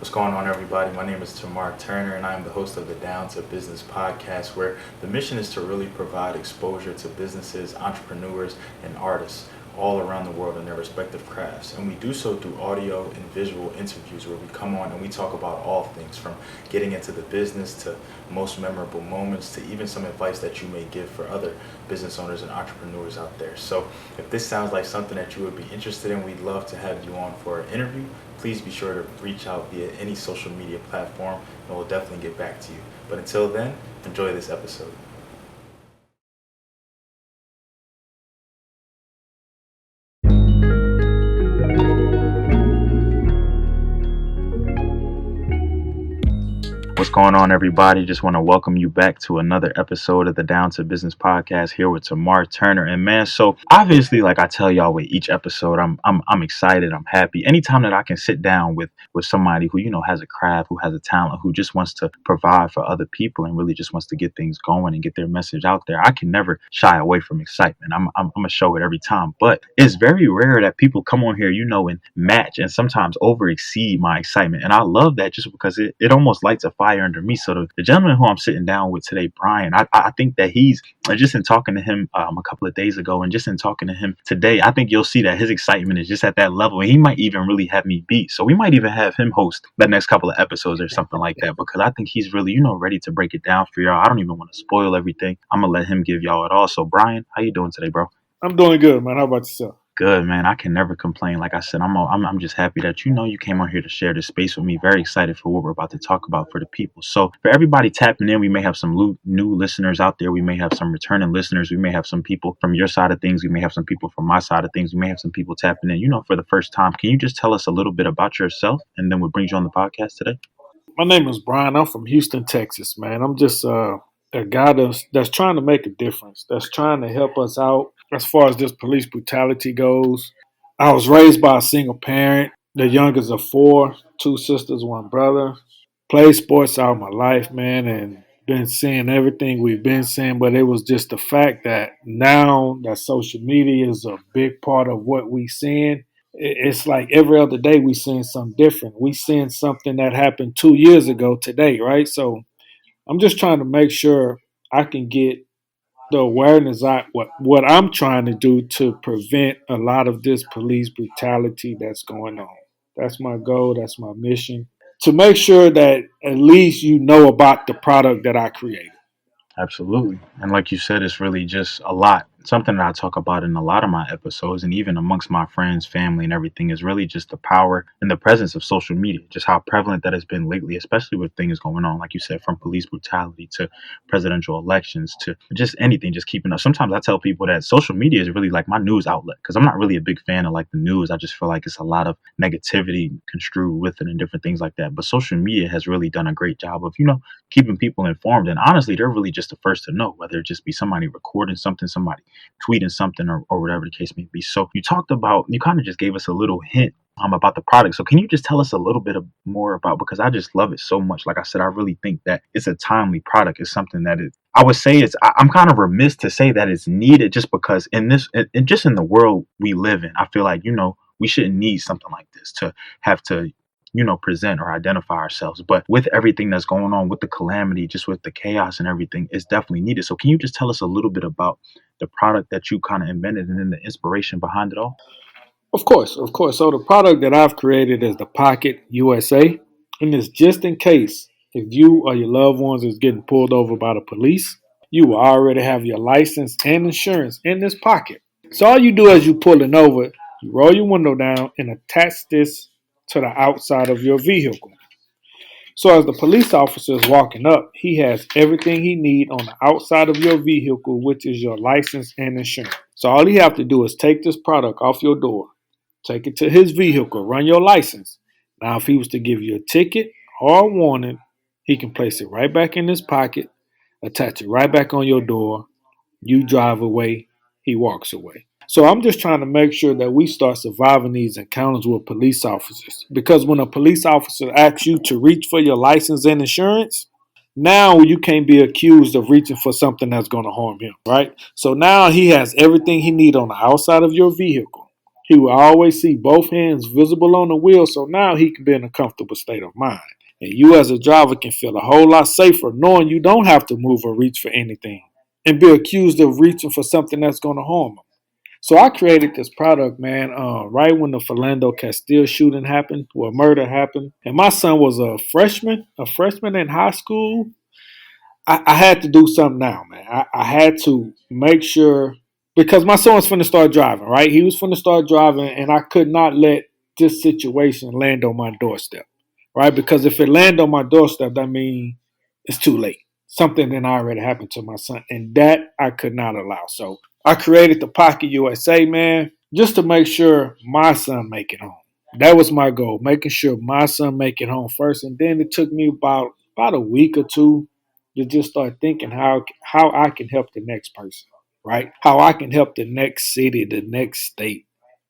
What's going on, everybody? My name is Tamar Turner, and I am the host of the Down to Business podcast, where the mission is to really provide exposure to businesses, entrepreneurs, and artists all around the world in their respective crafts. And we do so through audio and visual interviews where we come on and we talk about all things from getting into the business to most memorable moments to even some advice that you may give for other business owners and entrepreneurs out there. So if this sounds like something that you would be interested in, we'd love to have you on for an interview. Please be sure to reach out via any social media platform and we'll definitely get back to you. But until then, enjoy this episode. What's going on, everybody? Just want to welcome you back to another episode of the Down to Business podcast here with Tamar Turner. And man, so obviously, like I tell y'all with each episode, I'm excited, I'm happy. Anytime that I can sit down with somebody who has a craft, who has a talent, who just wants to provide for other people and really just wants to get things going and get their message out there, I can never shy away from excitement. I'm gonna show it every time. But it's very rare that people come on here, and match and sometimes over exceed my excitement. And I love that just because it almost lights a fire under me. So the gentleman who I'm sitting down with today, Brian, I think that he's just in talking to him a couple of days ago and just in talking to him today, I think you'll see that his excitement is just at that level. And he might even really have me beat. So we might even have him host the next couple of episodes or something like that, because I think he's really, ready to break it down for y'all. I don't even want to spoil everything. I'm going to let him give y'all it all. So Brian, how you doing today, bro? I'm doing good, man. How about yourself? Good, man. I can never complain. Like I said, I'm just happy that you came on here to share this space with me. Very excited for what we're about to talk about for the people. So for everybody tapping in, we may have some new listeners out there. We may have some returning listeners. We may have some people from your side of things. We may have some people from my side of things. We may have some people tapping in, for the first time. Can you just tell us a little bit about yourself and then what brings you on the podcast today? My name is Brian. I'm from Houston, Texas, man. I'm just a guy that's trying to make a difference, that's trying to help us out as far as this police brutality goes. I was raised by a single parent, the youngest of four, two sisters, one brother. Played sports all my life, man, and been seeing everything we've been seeing. But it was just the fact that now that social media is a big part of what we seeing, it's like every other day we seeing something different. We seeing something that happened 2 years ago today, right? So I'm just trying to make sure I can get the awareness out what I'm trying to do to prevent a lot of this police brutality that's going on. That's my goal. That's my mission, to make sure that at least you know about the product that I created. Absolutely. And like you said, it's really just a lot. Something that I talk about in a lot of my episodes and even amongst my friends, family, and everything is really just the power and the presence of social media, just how prevalent that has been lately, especially with things going on, like you said, from police brutality to presidential elections to just anything, just keeping up. Sometimes I tell people that social media is really like my news outlet because I'm not really a big fan of like the news. I just feel like it's a lot of negativity construed with it and different things like that. But social media has really done a great job of, keeping people informed. And honestly, they're really just the first to know, whether it just be somebody recording something, somebody tweeting something, or whatever the case may be. So you kind of just gave us a little hint about the product. So can you just tell us a little bit more about, because I just love it so much. Like I said, I really think that it's a timely product. It's something that is, I would say I'm kind of remiss to say that it's needed just because just in the world we live in, I feel like, we shouldn't need something like this to have to present or identify ourselves. But with everything that's going on with the calamity, just with the chaos and everything, it's definitely needed. So can you just tell us a little bit about the product that you kind of invented and then the inspiration behind it all? Of course, of course. So the product that I've created is the Pocket USA, and it's just in case if you or your loved ones is getting pulled over by the police, you will already have your license and insurance in this pocket. So all you do as you pulling over, you roll your window down and attach this to the outside of your vehicle. So as the police officer is walking up, he has everything he needs on the outside of your vehicle, which is your license and insurance. So all he have to do is take this product off your door, take it to his vehicle, run your license. Now if he was to give you a ticket or a warning, he can place it right back in his pocket, attach it right back on your door. You drive away, he walks away. So I'm just trying to make sure that we start surviving these encounters with police officers. Because when a police officer asks you to reach for your license and insurance, now you can't be accused of reaching for something that's going to harm him, right? So now he has everything he needs on the outside of your vehicle. He will always see both hands visible on the wheel, so now he can be in a comfortable state of mind. And you as a driver can feel a whole lot safer knowing you don't have to move or reach for anything and be accused of reaching for something that's going to harm them. So I created this product, man, right when the Philando Castile shooting happened, or murder happened. And my son was a freshman in high school. I had to do something now, man. I had to make sure because my son was finna start driving, right? He was finna start driving, and I could not let this situation land on my doorstep, right? Because if it land on my doorstep, that means it's too late. Something then already happened to my son, and that I could not allow. So I created the Pocket USA, man, just to make sure my son make it home. That was my goal, making sure my son make it home first, and then it took me about a week or two to just start thinking how I can help the next person, right? How I can help the next city, the next state.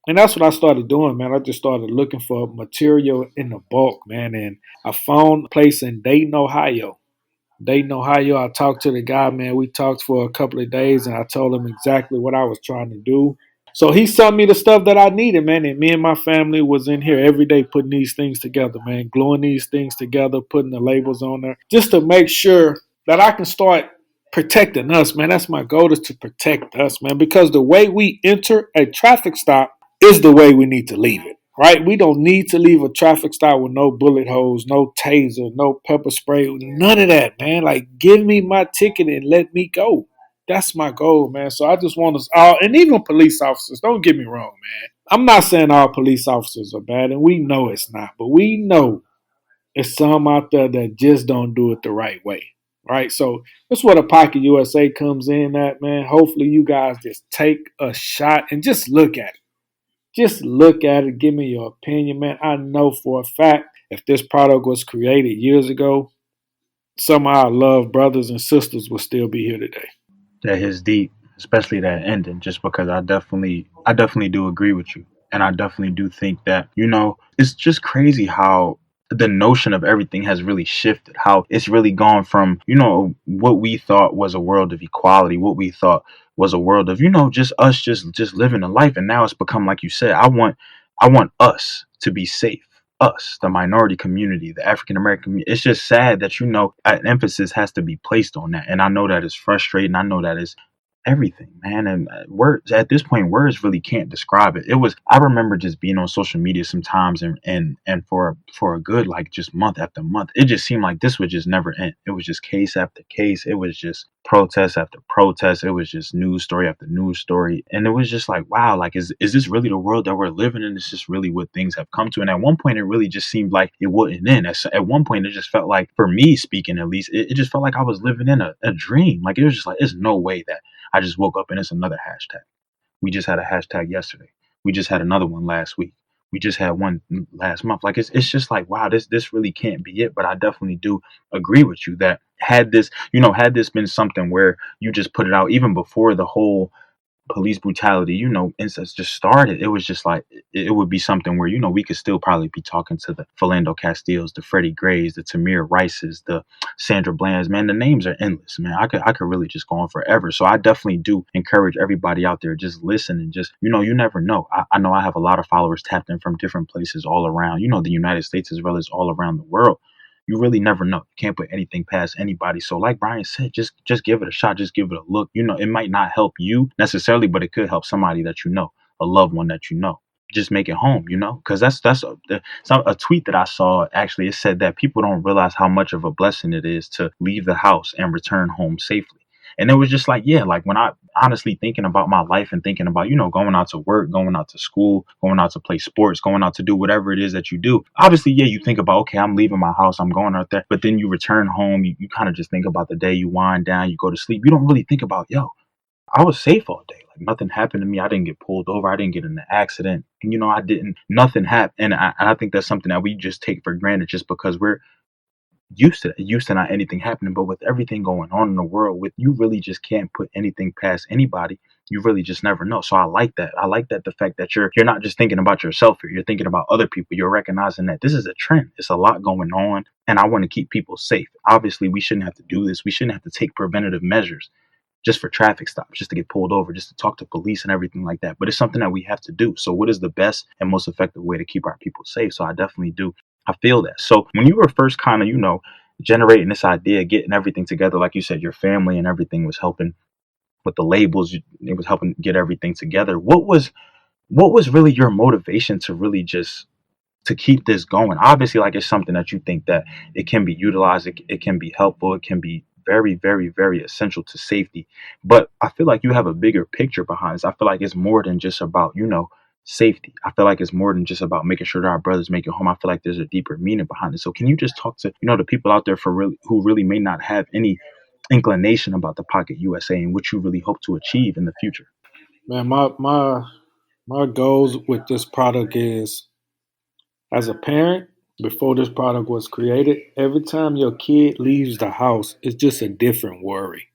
And that's what I started doing, man. I just started looking for material in the bulk, man. And I found a place in Dayton, Ohio. Dayton, Ohio. I talked to the guy, man. We talked for a couple of days and I told him exactly what I was trying to do. So he sent me the stuff that I needed, man. And me and my family was in here every day putting these things together, man. Gluing these things together, putting the labels on there just to make sure that I can start protecting us, man. That's my goal, is to protect us, man. Because the way we enter a traffic stop is the way we need to leave it. Right? We don't need to leave a traffic stop with no bullet holes, no taser, no pepper spray, none of that, man. Like, give me my ticket and let me go. That's my goal, man. So I just want us all, and even police officers, don't get me wrong, man. I'm not saying all police officers are bad, and we know it's not, but we know there's some out there that just don't do it the right way. Right? So that's where the Pocket USA comes in at, man. Hopefully you guys just take a shot and just look at it. Just look at it. Give me your opinion, man. I know for a fact if this product was created years ago, some of our loved brothers and sisters would still be here today. That hits deep, especially that ending, just because I definitely do agree with you. And I definitely do think that, it's just crazy how the notion of everything has really shifted, how it's really gone from, what we thought was a world of equality, what we thought was a world of, just us just living a life. And now it's become, like you said, I want us to be safe. Us, the minority community, the African American community. It's just sad that an emphasis has to be placed on that, and I know that is frustrating. I know that is everything, man. And words at this point, words really can't describe it. It was. I remember just being on social media sometimes, and for a good like just month after month, it just seemed like this would just never end. It was just case after case. It was just protest after protest. It was just news story after news story, and it was just like, wow, like is this really the world that we're living in? Is this really what things have come to? And at one point, it really just seemed like it wouldn't end. At one point, it just felt like, for me speaking at least, it just felt like I was living in a dream. Like it was just like, there's no way that I just woke up and it's another hashtag. We just had a hashtag yesterday. We just had another one last week. We just had one last month. Like it's just like, wow, this really can't be it. But I definitely do agree with you that had this been something where you just put it out even before the whole police brutality, incidents just started, it was just like it would be something where, we could still probably be talking to the Philando Castiles, the Freddie Grays, the Tamir Rices, the Sandra Blands. Man, the names are endless, man. I could really just go on forever. So I definitely do encourage everybody out there, just listen and just, you never know. I know I have a lot of followers tapped in from different places all around, the United States as well as all around the world. You really never know. You can't put anything past anybody. So like Brian said, just give it a shot. Just give it a look. It might not help you necessarily, but it could help somebody that a loved one that just make it home, because that's a tweet that I saw. Actually, it said that people don't realize how much of a blessing it is to leave the house and return home safely. And it was just like, yeah, like when I honestly thinking about my life and thinking about, going out to work, going out to school, going out to play sports, going out to do whatever it is that you do. Obviously, yeah, you think about, okay, I'm leaving my house, I'm going out there. But then you return home, you kind of just think about the day, you wind down, you go to sleep. You don't really think about, yo, I was safe all day. Like nothing happened to me. I didn't get pulled over. I didn't get in an accident. Nothing happened. And I think that's something that we just take for granted just because we're used to not anything happening. But with everything going on in the world, with you really just can't put anything past anybody. You really just never know. So I like that. I like that, the fact that you're not just thinking about yourself here. You're thinking about other people. You're recognizing that this is a trend. It's a lot going on, and I want to keep people safe. Obviously, we shouldn't have to do this. We shouldn't have to take preventative measures. just for traffic stops, just to get pulled over, just to talk to police and everything like that. But it's something that we have to do. So what is the best and most effective way to keep our people safe? So I definitely do. I feel that. So when you were first kind of, generating this idea, getting everything together, like you said, your family and everything was helping with the labels, it was helping get everything together. What was really your motivation to really just to keep this going? Obviously, like, it's something that you think that it can be utilized, it can be helpful, it can be very, very, very essential to safety. But I feel like you have a bigger picture behind this. I feel like it's more than just about, safety. I feel like it's more than just about making sure that our brothers make it home. I feel like there's a deeper meaning behind it. So can you just talk to, the people out there for really who really may not have any inclination about the Pocket USA and what you really hope to achieve in the future? Man, my goals with this product is, as a parent, before this product was created, every time your kid leaves the house, it's just a different worry.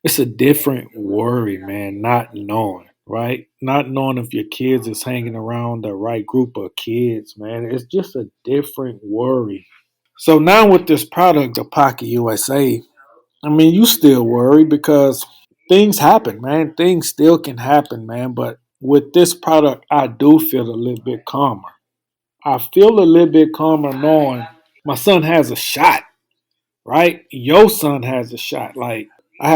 It's a different worry, man, not knowing, right? Not knowing if your kids is hanging around the right group of kids, man. It's just a different worry. So now with this product, the Pocket USA, I mean, you still worry because things happen, man. Things still can happen, man. But with this product, I do feel a little bit calmer. I feel a little bit calmer knowing my son has a shot, right? Your son has a shot. Like, I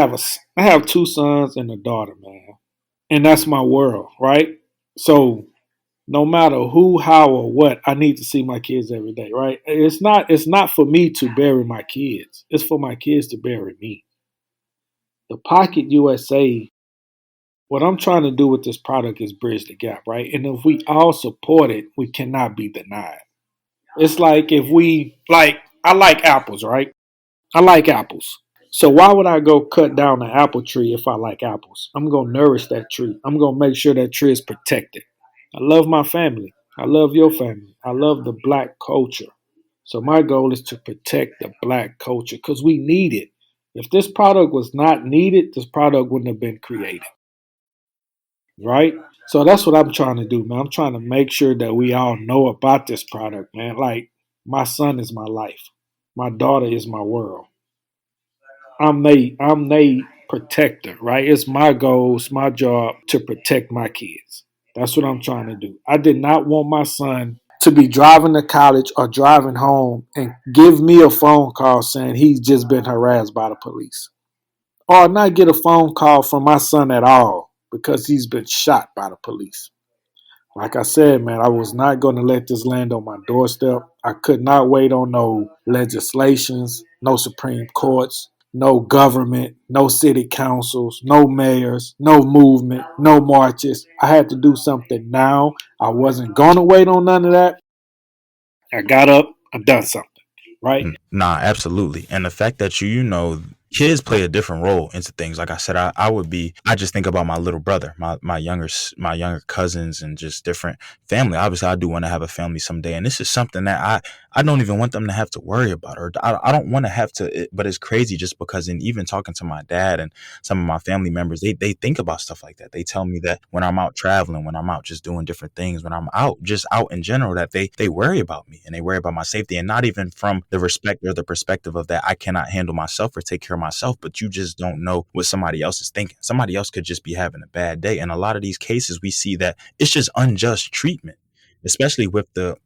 have two sons and a daughter, man, and that's my world, right? So no matter who, how, or what, I need to see my kids every day, right? It's not for me to bury my kids. It's for my kids to bury me. The Pocket USA, what I'm trying to do with this product is bridge the gap, right? And if we all support it, we cannot be denied. It's like if we like I like apples, right? I like apples. So why would I go cut down an apple tree if I like apples? I'm gonna nourish that tree. I'm gonna make sure that tree is protected. I love my family. I love your family. I love the black culture. So my goal is to protect the black culture because we need it. If this product was not needed, this product wouldn't have been created, right? So that's what I'm trying to do, man. I'm trying to make sure that we all know about this product, man. Like, my son is my life. My daughter is my world. I'm they protector, right? It's my goal, it's my job to protect my kids. That's what I'm trying to do. I did not want my son to be driving to college or driving home and give me a phone call saying he's just been harassed by the police. Or not get a phone call from my son at all because he's been shot by the police. Like I said, man, I was not going to let this land on my doorstep. I could not wait on no legislations, no Supreme Courts, no government, no city councils, no mayors, no movement, no marches. I had to do something now. I wasn't going to wait on none of that. I got up, I done something, right? Nah, absolutely. And the fact that kids play a different role into things. Like I said, I just think about my little brother, my younger cousins, and just different family. Obviously, I do want to have a family someday, and this is something that I don't even want them to have to worry about, or I don't want to have to. But it's crazy just because, in even talking to my dad and some of my family members, they think about stuff like that. They tell me that when I'm out traveling, when I'm out just doing different things, when I'm out just out in general, that they worry about me and they worry about my safety, and not even from the respect or the perspective of that I cannot handle myself or take care of myself, but you just don't know what somebody else is thinking. Somebody else could just be having a bad day, and a lot of these cases we see that it's just unjust treatment, especially with the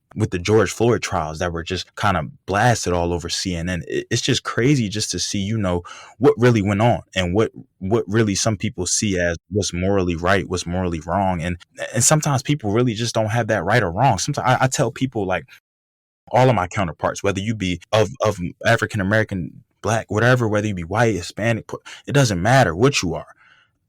George Floyd trials that were just kind of blasted all over CNN. It's just crazy just to see, what really went on, and what really some people see as what's morally right, what's morally wrong. And sometimes people really just don't have that right or wrong. Sometimes I tell people, like, all of my counterparts, whether you be of African American, black, whatever, whether you be white, Hispanic, it doesn't matter what you are.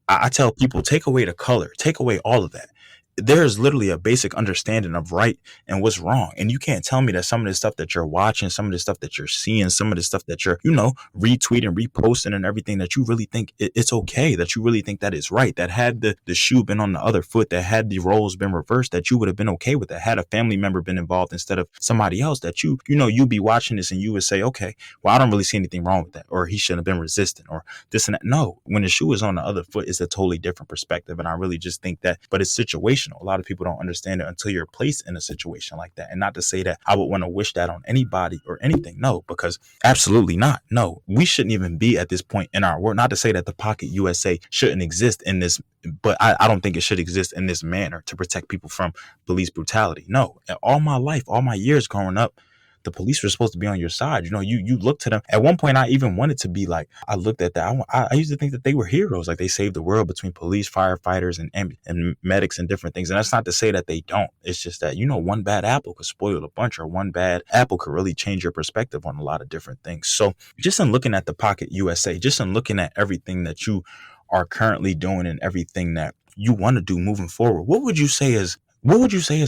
I tell people, take away the color, take away all of that. There's literally a basic understanding of right and what's wrong. And you can't tell me that some of the stuff that you're watching, some of the stuff that you're seeing, some of the stuff that you're, retweeting, reposting, and everything, that you really think it's okay, that you really think that is right, that had the shoe been on the other foot, that had the roles been reversed, that you would have been okay with that, had a family member been involved instead of somebody else, that you'd be watching this and you would say, okay, well, I don't really see anything wrong with that, or he shouldn't have been resistant, or this and that. No, when the shoe is on the other foot, it's a totally different perspective. And I really just think that, but it's situational situational. A lot of people don't understand it until you're placed in a situation like that. And not to say that I would want to wish that on anybody or anything. No, because absolutely not. No, we shouldn't even be at this point in our world. Not to say that the Pocket USA shouldn't exist in this, but I don't think it should exist in this manner to protect people from police brutality. No, all my life, all my years growing up, the police were supposed to be on your side. You look to them. At one point, I even wanted to be like, I looked at that. I used to think that they were heroes, like they saved the world between police, firefighters, and medics and different things. And that's not to say that they don't. It's just that, one bad apple could spoil a bunch, or one bad apple could really change your perspective on a lot of different things. So just in looking at the Pocket USA, just in looking at everything that you are currently doing and everything that you want to do moving forward, what would you say is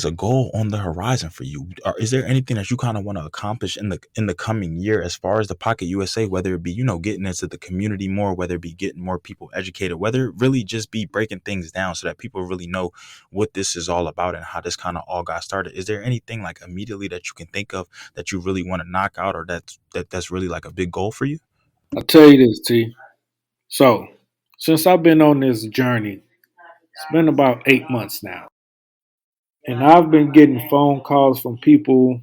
a goal on the horizon for you? Or is there anything that you kind of want to accomplish in the coming year as far as the Pocket USA, whether it be, getting into the community more, whether it be getting more people educated, whether it really just be breaking things down so that people really know what this is all about and how this kind of all got started? Is there anything like immediately that you can think of that you really want to knock out, or that's really like a big goal for you? I'll tell you this, T. So, since I've been on this journey, it's been about 8 months now. And I've been getting phone calls from people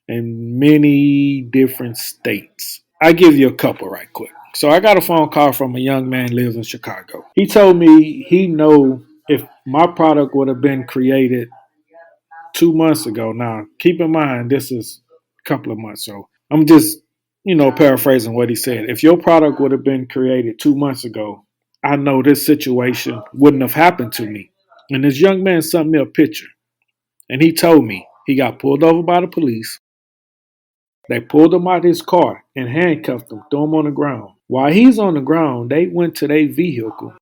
in many different states. I give you a couple right quick. So I got a phone call from a young man who lives in Chicago. He told me he know if my product would have been created 2 months ago. Now, keep in mind this is a couple of months, so I'm just paraphrasing what he said. If your product would have been created 2 months ago, I know this situation wouldn't have happened to me. And this young man sent me a picture. And he told me he got pulled over by the police. They pulled him out of his car and handcuffed him, threw him on the ground. While he's on the ground, they went to their vehicle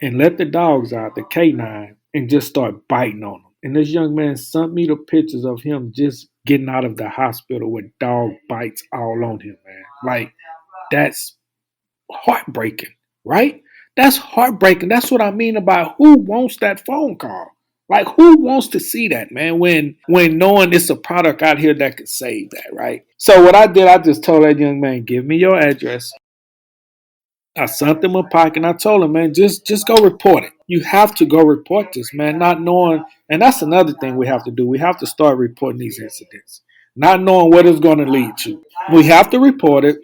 and let the dogs out, the K9, and just start biting on him. And this young man sent me the pictures of him just getting out of the hospital with dog bites all on him, man. Like, that's heartbreaking, right? That's heartbreaking. That's what I mean about who wants that phone call. Like, who wants to see that, man, when knowing it's a product out here that could save that, right? So what I did, I just told that young man, give me your address. I sent him a pocket and I told him, man, just go report it. You have to go report this, man, not knowing, and that's another thing we have to do. We have to start reporting these incidents, not knowing what it's going to lead to. We have to report it.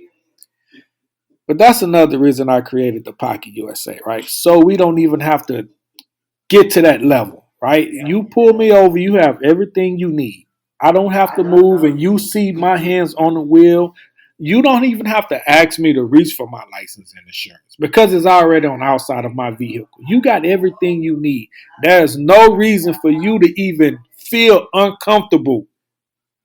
But that's another reason I created the Pocket USA, right? So we don't even have to get to that level, right? You pull me over, you have everything you need. I don't have to move, and you see my hands on the wheel. You don't even have to ask me to reach for my license and insurance because it's already on the outside of my vehicle. You got everything you need. There's no reason for you to even feel uncomfortable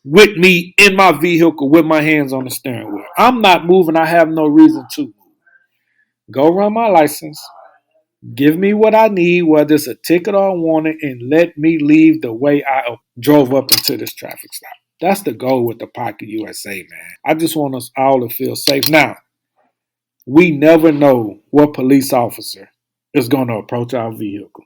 with me in my vehicle with my hands on the steering wheel. I'm not moving. I have no reason to move. Go run my license. Give me what I need, whether it's a ticket or a warning, and let me leave the way I drove up into this traffic stop. That's the goal with the Pocket USA, man. I just want us all to feel safe. Now, we never know what police officer is going to approach our vehicle.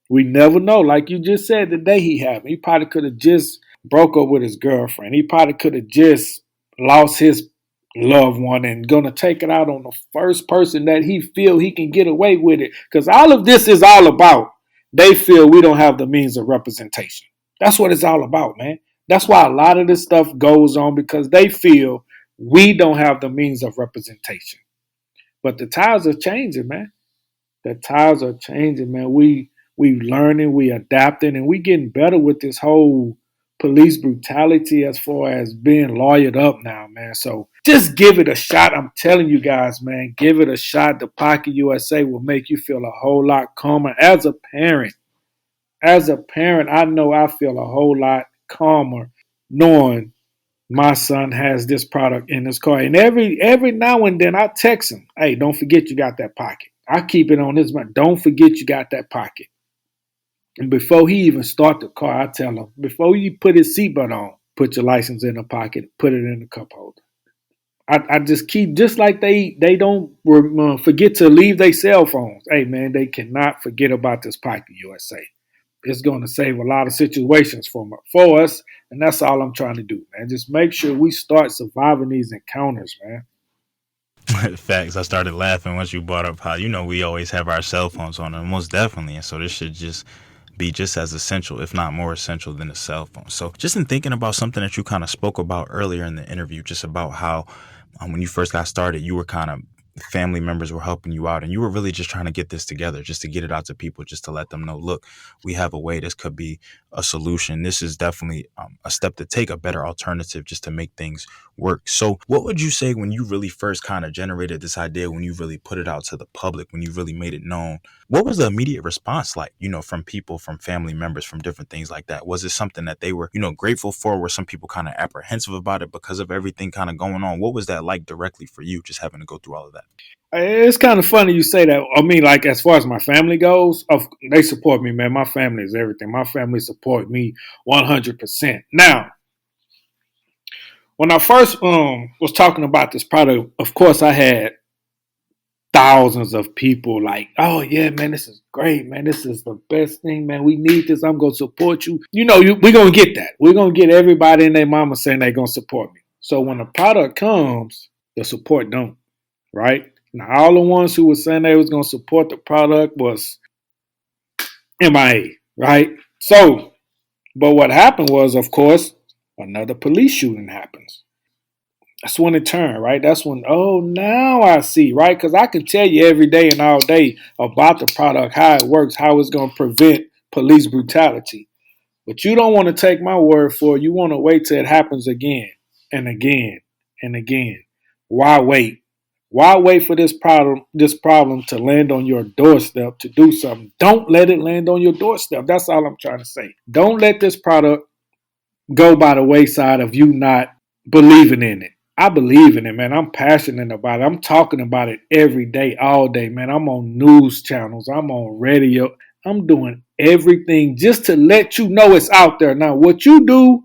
We never know. Like you just said, the day he happened, he probably could have just broke up with his girlfriend. He probably could have just lost his loved one and gonna take it out on the first person that he feel he can get away with it. Because all of this is all about they feel we don't have the means of representation. That's what it's all about, man. That's why a lot of this stuff goes on because they feel we don't have the means of representation. But the times are changing, man. The times are changing, man. We learning, we adapting, and we getting better with this whole police brutality as far as being lawyered up now, man. So just give it a shot. I'm telling you guys, man, give it a shot. The Pocket USA will make you feel a whole lot calmer. As a parent, I know I feel a whole lot calmer knowing my son has this product in his car. And every now and then I text him, hey, don't forget you got that pocket. I keep it on his mind. Don't forget you got that pocket. And before he even start the car, I tell him, before you put his seatbelt on, put your license in the pocket, put it in the cup holder. I just keep, just like they don't forget to leave their cell phones. Hey, man, they cannot forget about this Pocket USA. It's going to save a lot of situations for us, and that's all I'm trying to do, man. Just make sure we start surviving these encounters, man. Facts. I started laughing once you brought up how we always have our cell phones on, and most definitely, and so this should just be just as essential, if not more essential, than a cell phone. So just in thinking about something that you kind of spoke about earlier in the interview, just about how when you first got started, you were kind of family members were helping you out and you were really just trying to get this together, just to get it out to people, just to let them know, look, we have a way, this could be a solution, this is definitely a step to take, a better alternative, just to make things work. So what would you say when you really first kind of generated this idea, when you really put it out to the public, when you really made it known, what was the immediate response like, from people, from family members, from different things like that? Was it something that they were, grateful for? Were some people kind of apprehensive about it because of everything kind of going on? What was that like directly for you, just having to go through all of that? It's kind of funny you say that. I mean, like as far as my family goes, they support me, man. My family is everything. My family support me 100%. Now, when I first was talking about this product, of course, I had thousands of people like, oh yeah, man, this is great, man. This is the best thing, man. We need this. I'm gonna support you. We're gonna get that. We're gonna get everybody and their mama saying they're gonna support me. So when the product comes, the support don't, right? Now all the ones who were saying they was gonna support the product was MIA, right? So, but what happened was, of course, another police shooting happens. That's when it turned, right? That's when, oh, now I see, right? Because I can tell you every day and all day about the product, how it works, how it's going to prevent police brutality. But you don't want to take my word for it. You want to wait till it happens again and again and again. Why wait? Why wait for this problem to land on your doorstep to do something? Don't let it land on your doorstep. That's all I'm trying to say. Don't let this product go by the wayside of you not believing in it. I believe in it, man. I'm passionate about it. I'm talking about it every day, all day, man. I'm on news channels. I'm on radio. I'm doing everything just to let you know it's out there. Now, what you do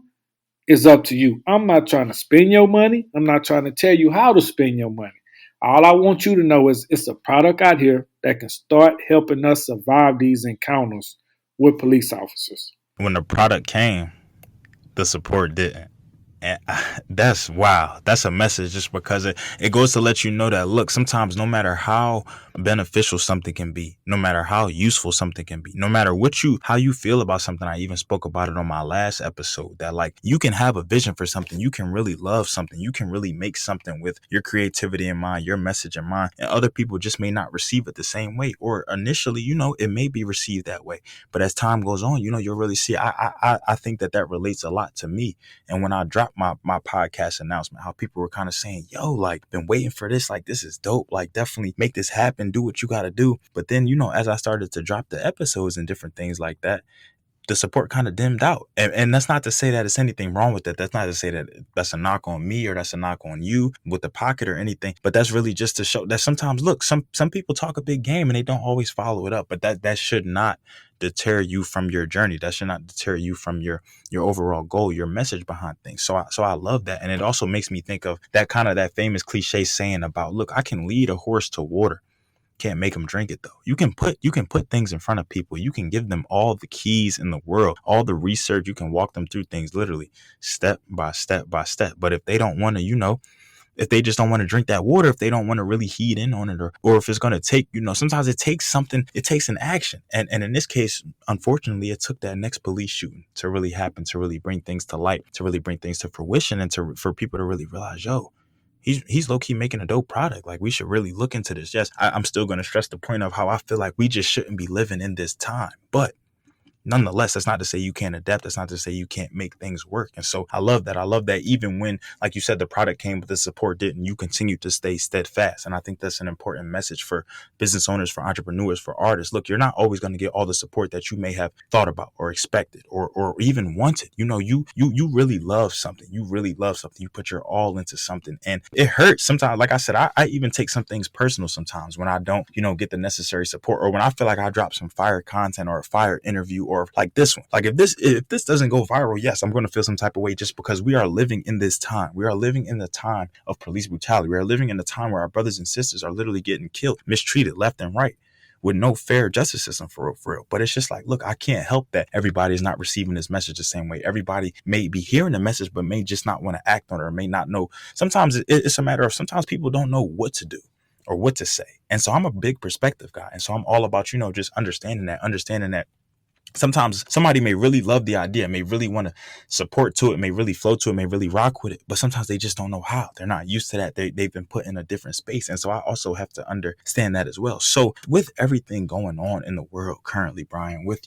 is up to you. I'm not trying to spend your money. I'm not trying to tell you how to spend your money. All I want you to know is it's a product out here that can start helping us survive these encounters with police officers. When the product came, the support didn't. And that's wow. That's a message, just because it goes to let you know that, look, sometimes no matter how beneficial something can be, no matter how useful something can be, no matter how you feel about something. I even spoke about it on my last episode, that like you can have a vision for something, you can really love something, you can really make something with your creativity in mind, your message in mind, and other people just may not receive it the same way, or initially, it may be received that way, but as time goes on, you'll really see. I think that relates a lot to me. And when I dropped my podcast announcement, how people were kind of saying, yo, like, been waiting for this, like, this is dope, like, definitely make this happen, do what you got to do. But then, as I started to drop the episodes and different things like that, the support kind of dimmed out. And that's not to say that it's anything wrong with it. That's not to say that that's a knock on me or that's a knock on you with the pocket or anything. But that's really just to show that sometimes, look, some people talk a big game and they don't always follow it up. But that should not deter you from your journey. That should not deter you from your overall goal, your message behind things. So I love that. And it also makes me think of that famous cliche saying about, look, I can lead a horse to water, can't make them drink it though. You can put things in front of people. You can give them all the keys in the world, all the research. You can walk them through things literally step by step by step. But if they don't want to, if they just don't want to drink that water, if they don't want to really heed in on it, or if it's going to take, sometimes it takes something, it takes an action. And in this case, unfortunately, it took that next police shooting to really happen, to really bring things to light, to really bring things to fruition, and for people to really realize, yo, he's low key making a dope product. Like, we should really look into this. Yes, I'm still going to stress the point of how I feel like we just shouldn't be living in this time. But nonetheless, that's not to say you can't adapt. That's not to say you can't make things work. And so I love that. I love that even when, like you said, the product came but the support didn't, you continue to stay steadfast. And I think that's an important message for business owners, for entrepreneurs, for artists. Look, you're not always going to get all the support that you may have thought about or expected or even wanted. You really love something. You really love something. You put your all into something, and it hurts sometimes. Like I said, I even take some things personal sometimes when I don't, get the necessary support, or when I feel like I drop some fire content or a fire interview, or like this one. Like, if this doesn't go viral, yes, I'm going to feel some type of way, just because we are living in this time. We are living in the time of police brutality. We are living in the time where our brothers and sisters are literally getting killed, mistreated left and right, with no fair justice system for real. But it's just like, look, I can't help that everybody is not receiving this message the same way. Everybody may be hearing the message, but may just not want to act on it, or may not know. Sometimes it's a matter of, sometimes people don't know what to do or what to say. And so I'm a big perspective guy. And so I'm all about, just understanding that Sometimes somebody may really love the idea, may really want to support to it, may really flow to it, may really rock with it, but sometimes they just don't know how. They're not used to that. They've been put in a different space. And so I also have to understand that as well. So with everything going on in the world currently, Brian, with,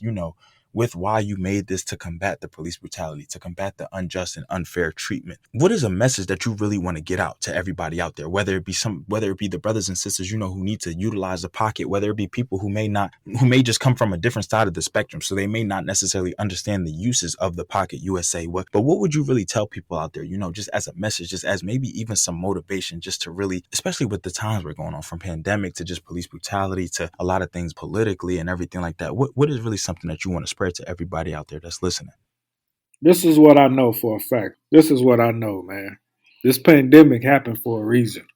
with why you made this to combat the police brutality, to combat the unjust and unfair treatment. What is a message that you really want to get out to everybody out there? Whether it be the brothers and sisters, who need to utilize the pocket, whether it be people who may just come from a different side of the spectrum, so they may not necessarily understand the uses of the Pocket USA. But what would you really tell people out there, just as a message, just as maybe even some motivation, just to really, especially with the times we're going on, from pandemic to just police brutality to a lot of things politically and everything like that. What is really something that you want to spread to everybody out there that's listening? This is what I know for a fact. This is what I know, man. This pandemic happened for a reason.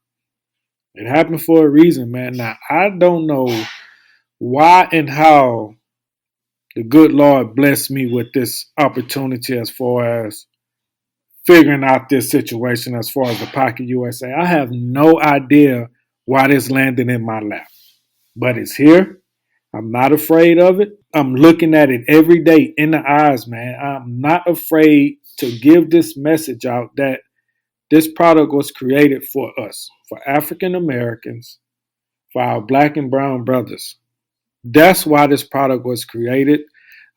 It happened for a reason, man. Now, I don't know why and how the good Lord blessed me with this opportunity as far as figuring out this situation as far as the Pocket USA. I have no idea why this landed in my lap, but it's here. I'm not afraid of it. I'm looking at it every day in the eyes, man. I'm not afraid to give this message out that this product was created for us, for African Americans, for our black and brown brothers. That's why this product was created.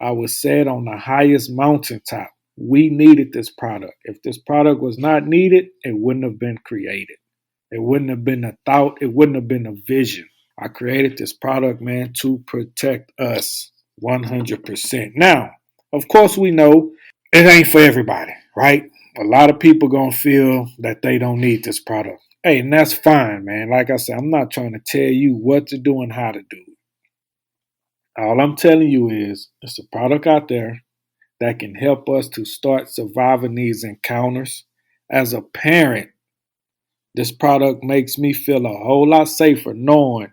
I was said on the highest mountaintop. We needed this product. If this product was not needed, it wouldn't have been created. It wouldn't have been a thought. It wouldn't have been a vision. I created this product, man, to protect us 100%. Now, of course, we know it ain't for everybody, right? A lot of people gonna feel that they don't need this product. Hey, and that's fine, man. Like I said, I'm not trying to tell you what to do and how to do it. All I'm telling you is it's a product out there that can help us to start surviving these encounters. As a parent, this product makes me feel a whole lot safer knowing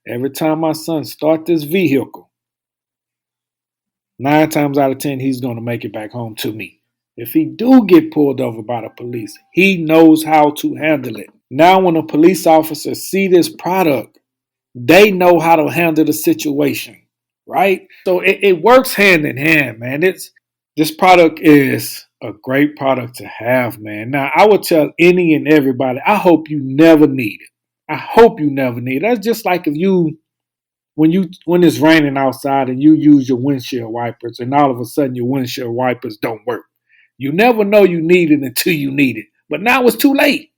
every time my son start this vehicle, 9 times out of 10, he's going to make it back home to me. If he do get pulled over by the police, he knows how to handle it. Now, when a police officer see this product, they know how to handle the situation, right? So it works hand in hand, man. This product is a great product to have, man. Now, I would tell any and everybody, I hope you never need it. I hope you never need it. That's just like if when it's raining outside and you use your windshield wipers and all of a sudden your windshield wipers don't work. You never know you need it until you need it. But now it's too late.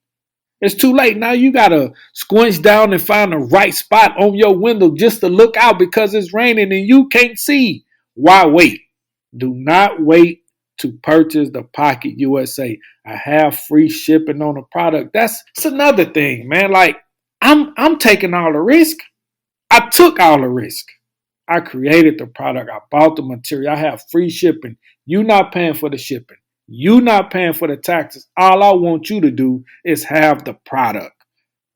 It's too late. Now you got to squinch down and find the right spot on your window just to look out because it's raining and you can't see. Why wait? Do not wait to purchase the Pocket USA. I have free shipping on the product. That's another thing, man. Like I'm taking all the risk. I took all the risk. I created the product. I bought the material. I have free shipping. You not paying for the shipping. You not paying for the taxes. All I want you to do is have the product,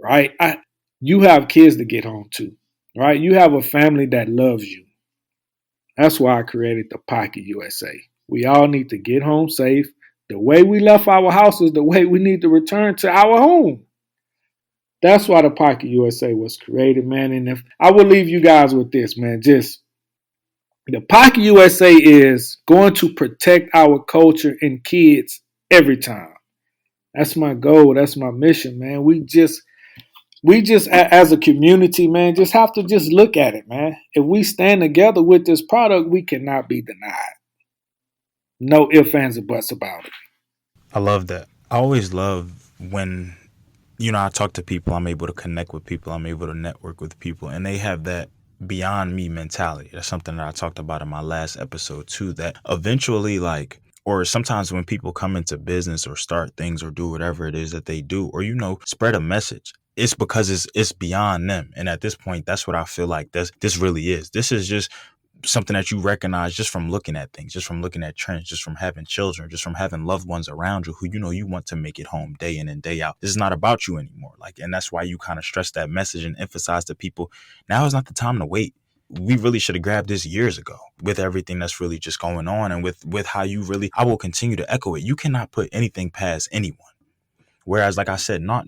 right? You have kids to get home to, right? You have a family that loves you. That's why I created the Pocket USA. We all need to get home safe. The way we left our house is the way we need to return to our home. That's why the Pocket USA was created, man. And if I will leave you guys with this, man, just the Pocket USA is going to protect our culture and kids every time. That's my goal. That's my mission, man. We just as a community, man, just have to just look at it, man. If we stand together with this product, we cannot be denied. No ifs, ands, or buts about it. I love that. I always love when, I talk to people, I'm able to connect with people, I'm able to network with people, and they have that beyond me mentality. That's something that I talked about in my last episode too, that eventually, like, or sometimes when people come into business or start things or do whatever it is that they do, or, spread a message, it's because it's beyond them. And at this point, that's what I feel like this really is. This is just something that you recognize just from looking at things, just from looking at trends, just from having children, just from having loved ones around you who you want to make it home day in and day out. This is not about you anymore. Like, and that's why you kind of stress that message and emphasize to people, now is not the time to wait. We really should have grabbed this years ago with everything that's really just going on, and with how I will continue to echo it. You cannot put anything past anyone. Whereas, like I said, no,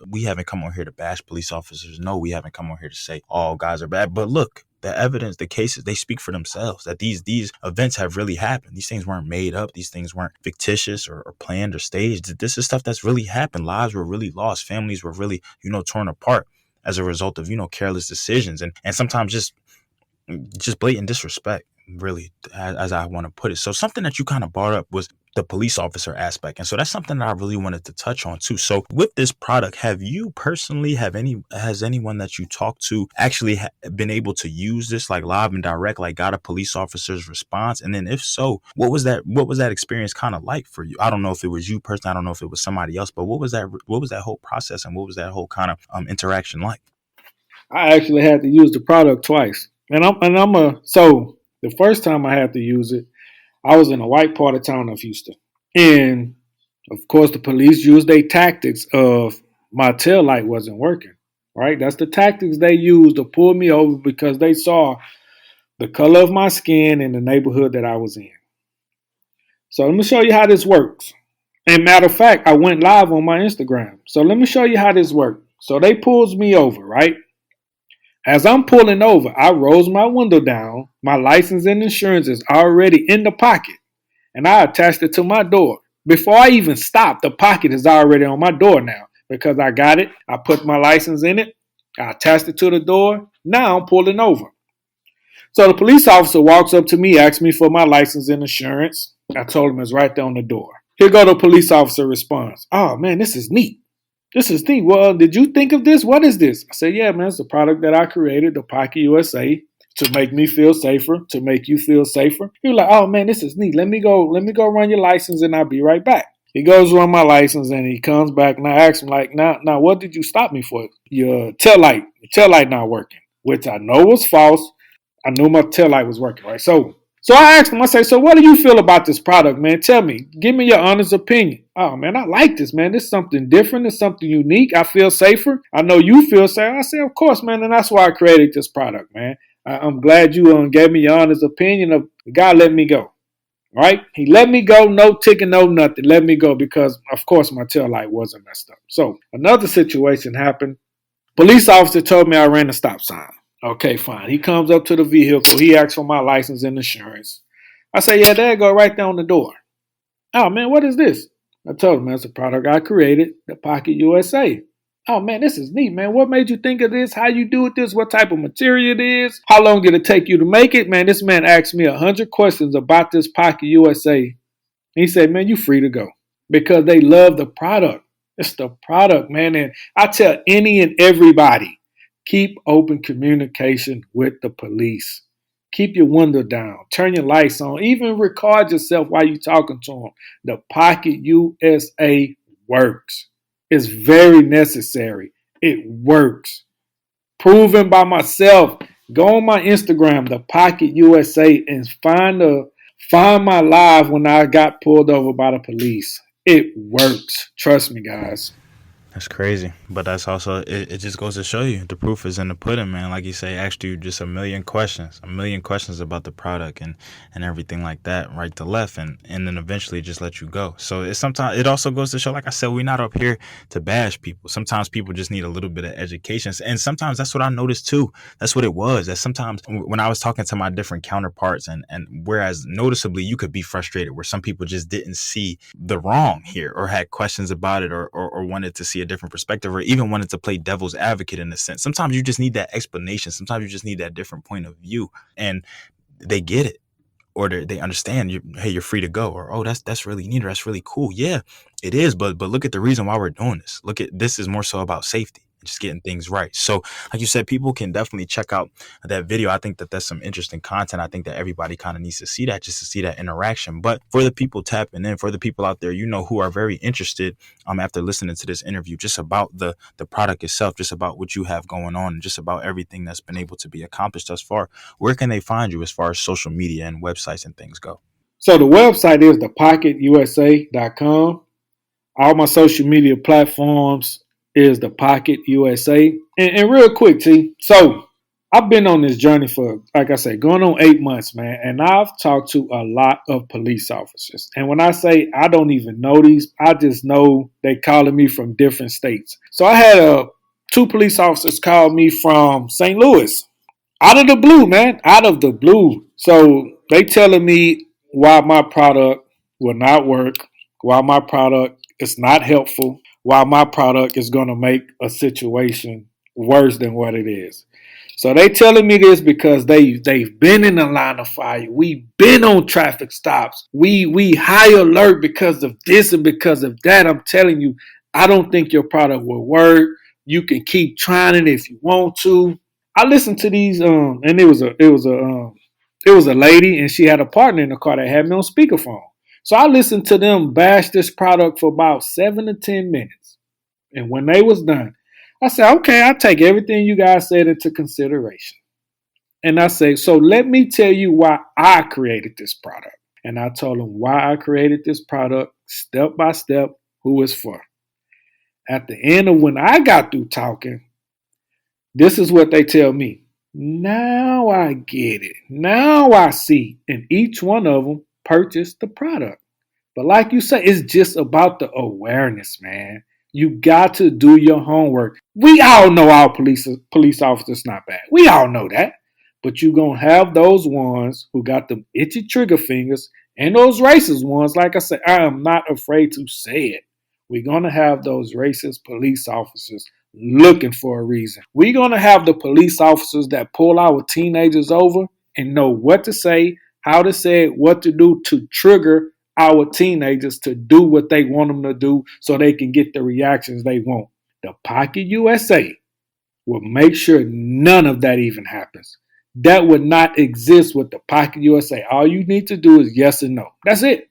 we haven't come on here to bash police officers. No, we haven't come on here to say all guys are bad. But look, the evidence, the cases, they speak for themselves. That these events have really happened. These things weren't made up. These things weren't fictitious or planned or staged. This is stuff that's really happened. Lives were really lost. Families were really, torn apart as a result of, careless decisions and sometimes just blatant disrespect, really, as I want to put it. So something that you kind of brought up was the police officer aspect, and so that's something that I really wanted to touch on too. So with this product, have you personally has anyone that you talked to actually been able to use this, like live and direct, like got a police officer's response? And then if so, what was that experience kind of like for you? I don't know if it was you personally, I don't know if it was somebody else, but what was that whole process, and what was that whole kind of interaction like? I actually had to use the product twice. So the first time I had to use it, I was in a white part of town of Houston. And of course the police used their tactics of my tail light wasn't working. Right? That's the tactics they used to pull me over because they saw the color of my skin and the neighborhood that I was in. So let me show you how this works. And matter of fact, I went live on my Instagram. So let me show you how this works. So they pulls me over, right? As I'm pulling over, I rolls my window down. My license and insurance is already in the pocket, and I attached it to my door. Before I even stop, the pocket is already on my door now because I got it. I put my license in it. I attached it to the door. Now I'm pulling over. So the police officer walks up to me, asks me for my license and insurance. I told him it's right there on the door. Here go the police officer response. Oh man, this is neat. This is neat. Well, did you think of this? What is this? I said, yeah, man, it's a product that I created, the Pocket USA, to make me feel safer, to make you feel safer. He was like, oh man, this is neat. Let me go run your license and I'll be right back. He goes run my license and he comes back and I ask him like, now what did you stop me for? Your tail light not working, which I know was false. I knew my tail light was working, right? So I asked him, I say, so what do you feel about this product, man? Tell me. Give me your honest opinion. Oh, man, I like this, man. This is something different. It's something unique. I feel safer. I know you feel safe. I said, of course, man. And that's why I created this product, man. I'm glad you gave me your honest opinion of God let me go. Right? He let me go. No ticket, no nothing. Let me go because, of course, my tail light wasn't messed up. So another situation happened. Police officer told me I ran a stop sign. Okay, fine. He comes up to the vehicle. He asks for my license and insurance. I say, yeah, there you go, right there on the door. Oh, man, what is this? I told him, man, it's a product I created, the Pocket USA. Oh, man, this is neat, man. What made you think of this? How you do it this? What type of material it is? How long did it take you to make it? Man, this man asked me 100 questions about this Pocket USA. He said, man, you free to go because they love the product. It's the product, man. And I tell any and everybody, keep open communication with the police. Keep your window down. Turn your lights on. Even record yourself while you're talking to them. The Pocket USA works. It's very necessary. It works. Proven by myself. Go on my Instagram, the Pocket USA, and find my live when I got pulled over by the police. It works. Trust me, guys. That's crazy, but that's also it just goes to show you the proof is in the pudding, man. Like you say, asked you just a million questions about the product and everything like that, right to left, and then eventually just let you go. So it's sometimes it also goes to show, like I said, we're not up here to bash people. Sometimes people just need a little bit of education, and sometimes that's what I noticed too. That's what it was. That sometimes when I was talking to my different counterparts, and whereas noticeably you could be frustrated, where some people just didn't see the wrong here or had questions about it or wanted to see a different perspective or even wanted to play devil's advocate in a sense. Sometimes you just need that explanation. Sometimes you just need that different point of view, and they get it or they understand you. Hey, you're free to go, or oh, that's really neat, or that's really cool. Yeah, it is, but look at the reason why we're doing this. Look at this is more so about safety, just getting things right. So like you said, people can definitely check out that video. I think that that's some interesting content. I think that everybody kind of needs to see that, just to see that interaction. But for the people tapping in, for the people out there, who are very interested after listening to this interview, just about the product itself, just about what you have going on, and just about everything that's been able to be accomplished thus far, where can they find you as far as social media and websites and things go? So the website is ThePocketUSA.com. All my social media platforms is The Pocket USA. And real quick, T. So I've been on this journey for, like I said, going on 8 months, man. And I've talked to a lot of police officers. And when I say I don't even know these, I just know they calling me from different states. So I had two police officers call me from St. Louis. Out of the blue, man. Out of the blue. So they telling me why my product will not work, why my product is not helpful, why my product is going to make a situation worse than what it is. So they telling me this because they've been in the line of fire. We've been on traffic stops. We high alert because of this and because of that. I'm telling you, I don't think your product will work. You can keep trying it if you want to. I listened to these and it was a lady and she had a partner in the car that had me on speakerphone. So I listened to them bash this product for about 7 to 10 minutes. And when they was done, I said, okay, I take everything you guys said into consideration. And I say, so let me tell you why I created this product. And I told them why I created this product, step by step, who it's for. At the end of when I got through talking, this is what they tell me. Now I get it. Now I see. And each one of them purchased the product. But like you say, it's just about the awareness, man. You got to do your homework. We all know our police officers not bad. We all know that. But you're going to have those ones who got them itchy trigger fingers and those racist ones. Like I said, I am not afraid to say it. We're going to have those racist police officers looking for a reason. We're going to have the police officers that pull our teenagers over and know what to say, how to say it, what to do to trigger our teenagers to do what they want them to do so they can get the reactions they want. The Pocket USA will make sure none of that even happens. That would not exist with the Pocket USA. All you need to do is yes or no. That's it.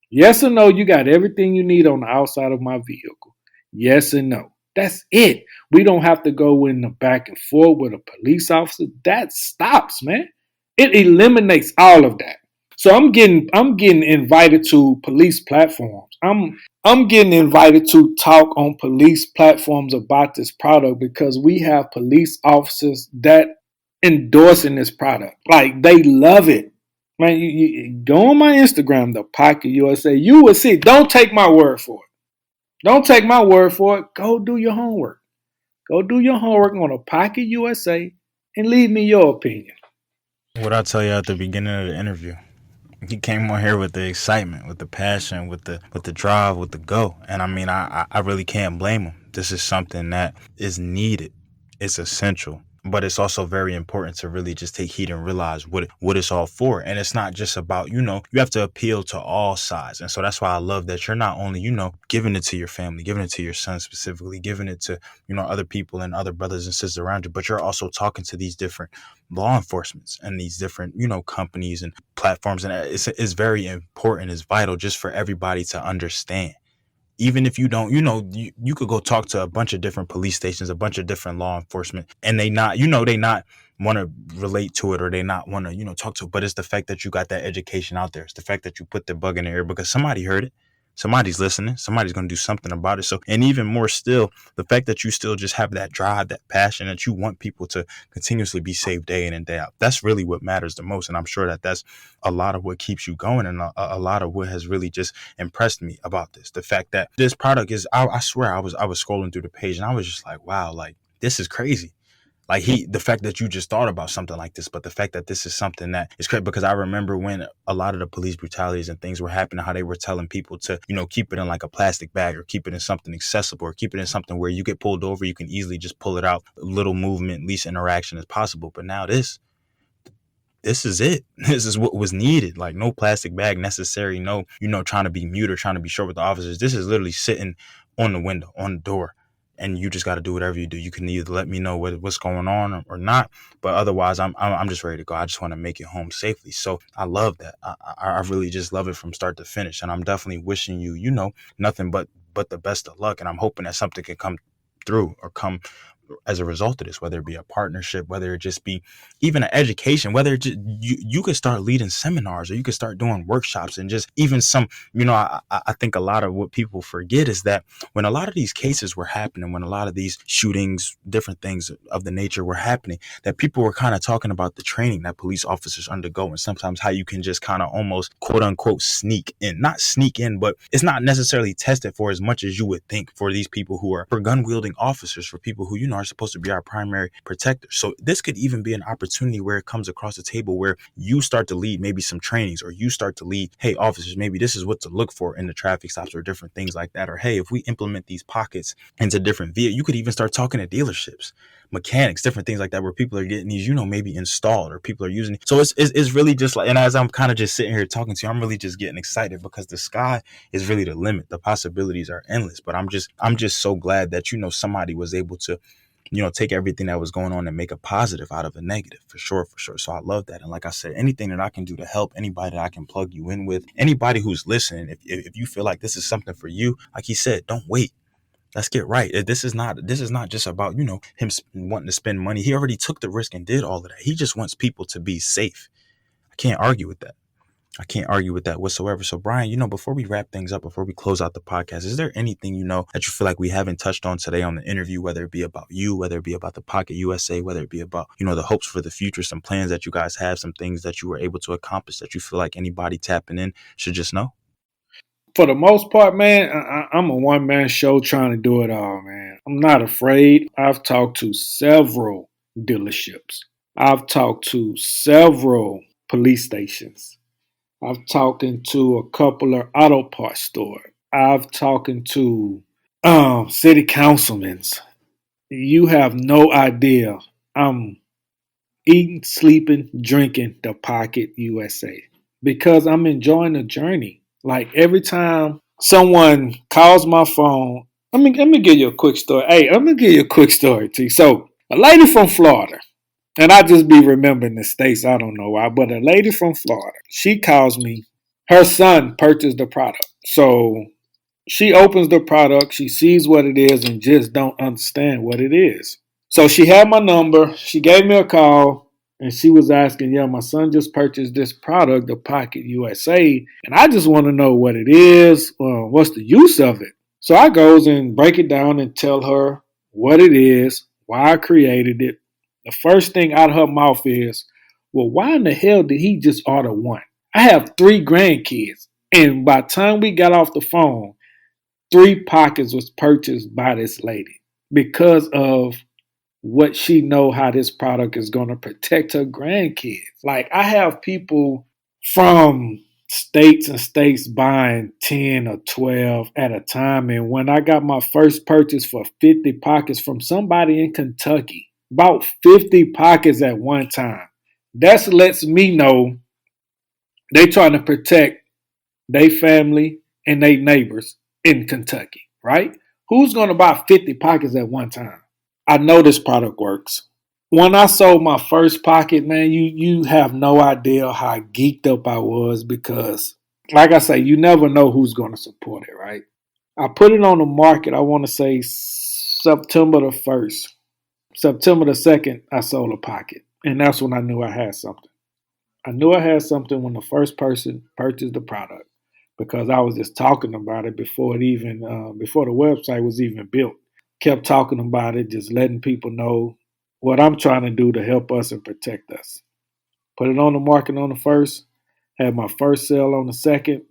Yes or no, you got everything you need on the outside of my vehicle. Yes and no. That's it. We don't have to go in the back and forth with a police officer. That stops, man. It eliminates all of that. So I'm getting invited to police platforms. I'm getting invited to talk on police platforms about this product because we have police officers that endorsing this product. Like they love it. Man, you go on my Instagram, the Pocket USA. You will see. Don't take my word for it. Don't take my word for it. Go do your homework. Go do your homework on the Pocket USA and leave me your opinion. What I tell you at the beginning of the interview, he came on here with the excitement, with the passion, with the drive, with the go, and I mean, I really can't blame him. This is something that is needed. It's essential, but it's also very important to really just take heed and realize what it's all for. And it's not just about, you have to appeal to all sides. And so that's why I love that you're not only, giving it to your family, giving it to your son specifically, giving it to, other people and other brothers and sisters around you, but you're also talking to these different law enforcements and these different, companies and platforms. And it's very important, it's vital just for everybody to understand. Even if you don't, you could go talk to a bunch of different police stations, a bunch of different law enforcement, and they not want to relate to it, or they not want to, talk to it. But it's the fact that you got that education out there. It's the fact that you put the bug in the air because somebody heard it. Somebody's listening. Somebody's going to do something about it. So, and even more still, the fact that you still just have that drive, that passion, that you want people to continuously be safe day in and day out. That's really what matters the most. And I'm sure that that's a lot of what keeps you going, and a lot of what has really just impressed me about this. The fact that this product is, I swear, I was scrolling through the page and I was just like, wow, like this is crazy. Like the fact that you just thought about something like this, but the fact that this is something that is crazy, because I remember when a lot of the police brutalities and things were happening, how they were telling people to, keep it in like a plastic bag, or keep it in something accessible, or keep it in something where you get pulled over, you can easily just pull it out, little movement, least interaction as possible. But now this is it. This is what was needed. Like no plastic bag necessary. No, trying to be mute or trying to be short with the officers. This is literally sitting on the window, on the door. And you just got to do whatever you do. You can either let me know what's going on, or not, but otherwise, I'm just ready to go. I just want to make it home safely. So I love that. I really just love it from start to finish, and I'm definitely wishing you, nothing but the best of luck. And I'm hoping that something can come through, or come as a result of this, whether it be a partnership, whether it just be even an education, whether it just, you could start leading seminars, or you could start doing workshops, and just even some, I think a lot of what people forget is that when a lot of these cases were happening, when a lot of these shootings, different things of the nature were happening, that people were kind of talking about the training that police officers undergo, and sometimes how you can just kind of almost quote unquote sneak in, not sneak in, but it's not necessarily tested for as much as you would think for these people who are, for gun wielding officers, for people who, are supposed to be our primary protectors. So this could even be an opportunity where it comes across the table where you start to lead maybe some trainings, or you start to lead, hey, officers, maybe this is what to look for in the traffic stops, or different things like that. Or, hey, if we implement these pockets into different vehicles, you could even start talking to dealerships, mechanics, different things like that, where people are getting these, maybe installed, or people are using it. So it's really just like, and as I'm kind of just sitting here talking to you, I'm really just getting excited, because the sky is really the limit. The possibilities are endless. But I'm just so glad that, somebody was able to, take everything that was going on and make a positive out of a negative, for sure, for sure. So I love that. And like I said, anything that I can do to help, anybody that I can plug you in with, anybody who's listening, if you feel like this is something for you, like he said, don't wait. Let's get right. This is not just about, him wanting to spend money. He already took the risk and did all of that. He just wants people to be safe. I can't argue with that. I can't argue with that whatsoever. So, Brian, before we wrap things up, before we close out the podcast, is there anything, that you feel like we haven't touched on today on the interview, whether it be about you, whether it be about the Pocket USA, whether it be about, the hopes for the future, some plans that you guys have, some things that you were able to accomplish that you feel like anybody tapping in should just know? For the most part, man, I'm a one man show trying to do it all, man. I'm not afraid. I've talked to several dealerships, I've talked to several police stations, I've talked to a couple of auto parts stores, I've talked to city councilmen. You have no idea. I'm eating, sleeping, drinking the Pocket USA because I'm enjoying the journey. Like every time someone calls my phone, let me give you a quick story. Hey, let me give you a quick story, T. So a lady from Florida, and I just be remembering the states, I don't know why, but a lady from Florida, she calls me. Her son purchased the product. So she opens the product, she sees what it is and just don't understand what it is. So she had my number. She gave me a call and she was asking, yeah, my son just purchased this product, the Pocket USA, and I just want to know what it is, what's the use of it. So I goes and break it down and tell her what it is, why I created it. The first thing out of her mouth is, well, why in the hell did he just order one? I have 3 grandkids. And by the time we got off the phone, 3 pockets was purchased by this lady because of what she know how this product is going to protect her grandkids. Like I have people from states and states buying 10 or 12 at a time. And when I got my first purchase for 50 pockets from somebody in Kentucky, about 50 pockets at one time, that lets me know they trying to protect their family and their neighbors in Kentucky, right? Who's going to buy 50 pockets at one time? I know this product works. When I sold my first pocket, man, you have no idea how geeked up I was because, like I say, you never know who's going to support it, right? I put it on the market, I want to say September the 1st. September the 2nd, I sold a pocket. And that's when I knew I had something. I knew I had something when the first person purchased the product because I was just talking about it before before the website was even built. Kept talking about it, just letting people know what I'm trying to do to help us and protect us. Put it on the market on the 1st, had my first sale on the 2nd,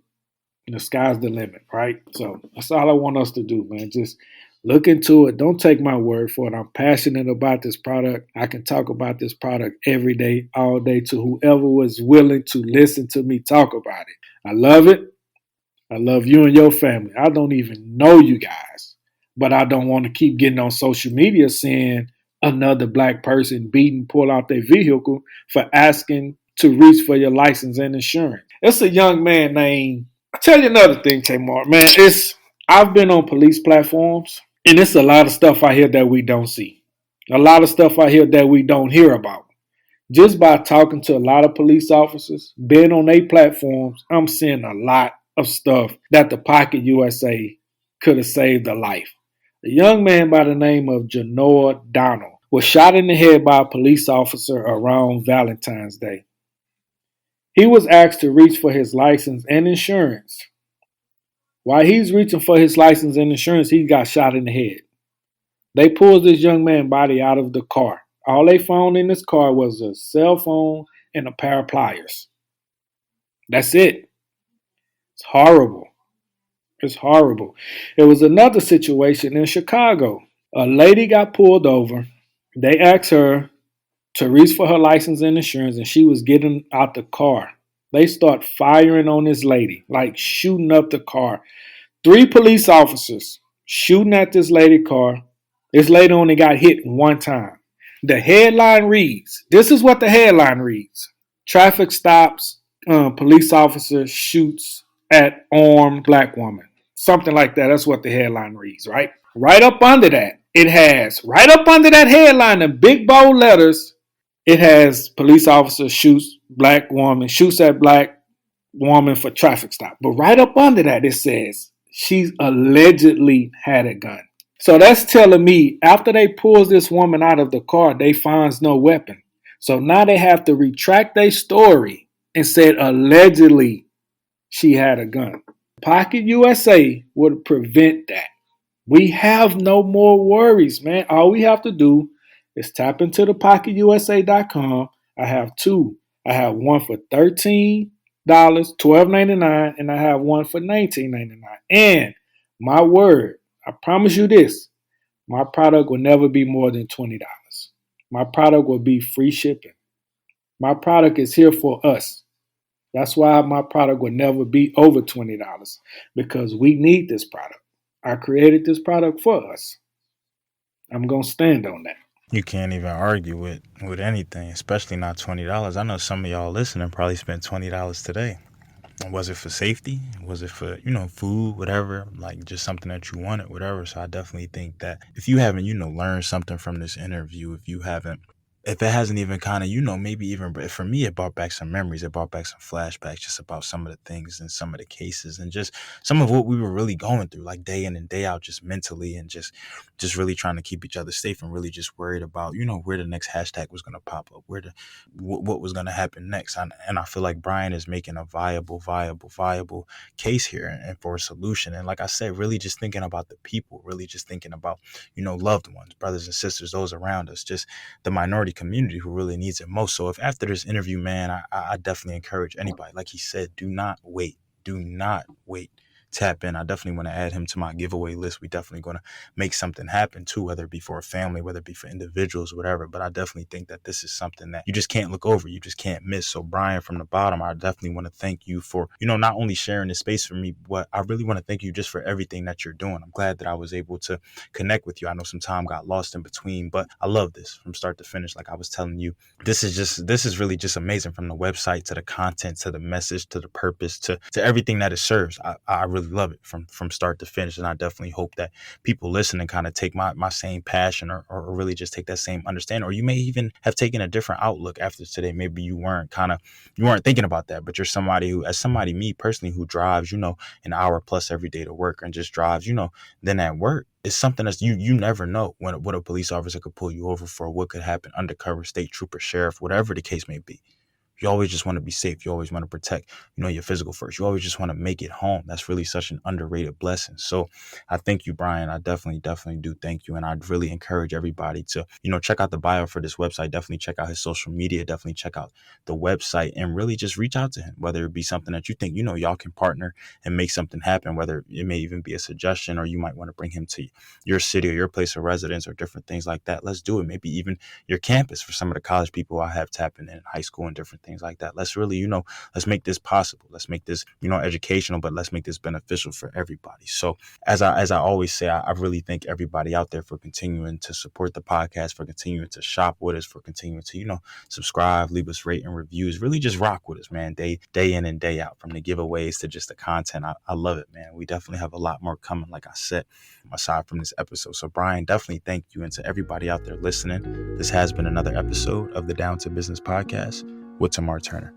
and the sky's the limit, right? So that's all I want us to do, man. Just look into it. Don't take my word for it. I'm passionate about this product. I can talk about this product every day, all day to whoever was willing to listen to me talk about it. I love it. I love you and your family. I don't even know you guys, but I don't want to keep getting on social media seeing another black person beaten, pull out their vehicle for asking to reach for your license and insurance. It's a young man named, I'll tell you another thing, Tamar, man, I've been on police platforms and it's a lot of stuff I hear that we don't see. A lot of stuff I hear that we don't hear about. Just by talking to a lot of police officers, being on their platforms, I'm seeing a lot of stuff that the Pocket USA could have saved a life. A young man by the name of Janor Donald was shot in the head by a police officer around Valentine's Day. He was asked to reach for his license and insurance. While he's reaching for his license and insurance, he got shot in the head. They pulled this young man's body out of the car. All they found in this car was a cell phone and a pair of pliers. That's it. It's horrible. It's horrible. There was another situation in Chicago. A lady got pulled over. They asked her to reach for her license and insurance, and she was getting out the car. They start firing on this lady, like shooting up the car. 3 police officers shooting at this lady's car. This lady only got hit one time. The headline reads, this is what the headline reads. Traffic stops, police officer shoots at armed black woman. Something like that. That's what the headline reads, right? Right up under that, it has, right up under that headline in big bold letters, it has police officer shoots at black woman for traffic stop. But right up under that, it says she's allegedly had a gun. So that's telling me after they pulls this woman out of the car, they finds no weapon. So now they have to retract their story and said allegedly she had a gun. Pocket USA would prevent that. We have no more worries, man. All we have to do is tap into ThePocketUSA.com. I have 2. I have one for $13, $12.99, and I have one for $19.99. And my word, I promise you this, my product will never be more than $20. My product will be free shipping. My product is here for us. That's why my product will never be over $20 because we need this product. I created this product for us. I'm going to stand on that. You can't even argue with anything, especially not $20. I know some of y'all listening probably spent $20 today. Was it for safety? Was it for, food, whatever, like just something that you wanted, whatever. So I definitely think that if you haven't, learned something from this interview, if it hasn't even kind of, maybe even for me, it brought back some memories. It brought back some flashbacks just about some of the things and some of the cases and just some of what we were really going through, like day in and day out, just mentally and just really trying to keep each other safe and really just worried about, where the next hashtag was going to pop up, what was going to happen next. And I feel like Brian is making a viable case here and for a solution. And like I said, really just thinking about the people, really just thinking about, loved ones, brothers and sisters, those around us, just the minority community who really needs it most. So if after this interview, man, I definitely encourage anybody, like he said, do not wait. Tap in. I definitely want to add him to my giveaway list. We definitely going to make something happen too, whether it be for a family, whether it be for individuals, whatever. But I definitely think that this is something that you just can't look over. You just can't miss. So Brian, from the bottom, I definitely want to thank you for, not only sharing this space for me, but I really want to thank you just for everything that you're doing. I'm glad that I was able to connect with you. I know some time got lost in between, but I love this from start to finish. Like I was telling you, this is really just amazing, from the website to the content, to the message, to the purpose, to everything that it serves. I really love it from start to finish. And I definitely hope that people listen and kind of take my same passion or really just take that same understanding. Or you may even have taken a different outlook after today. Maybe you weren't thinking about that, but you're somebody me personally, who drives, an hour plus every day to work and just drives, then at work, it's something that's you never know what a police officer could pull you over for, what could happen, undercover, state trooper, sheriff, whatever the case may be. You always just want to be safe. You always want to protect, your physical first. You always just want to make it home. That's really such an underrated blessing. So I thank you, Brian. I definitely do thank you. And I'd really encourage everybody to, check out the bio for this website. Definitely check out his social media. Definitely check out the website and really just reach out to him, whether it be something that you think, y'all can partner and make something happen, whether it may even be a suggestion or you might want to bring him to your city or your place of residence or different things like that. Let's do it. Maybe even your campus for some of the college people I have tapping in high school and different things like that. Let's really, let's make this possible. Let's make this, educational, but let's make this beneficial for everybody. So as I always say, I really thank everybody out there for continuing to support the podcast, for continuing to shop with us, for continuing to, subscribe, leave us rate and reviews, really just rock with us, man, day in and day out, from the giveaways to just the content. I love it, man. We definitely have a lot more coming, like I said, aside from this episode. So Brian, definitely thank you. And to everybody out there listening, this has been another episode of the Down to Business podcast with Wilturner.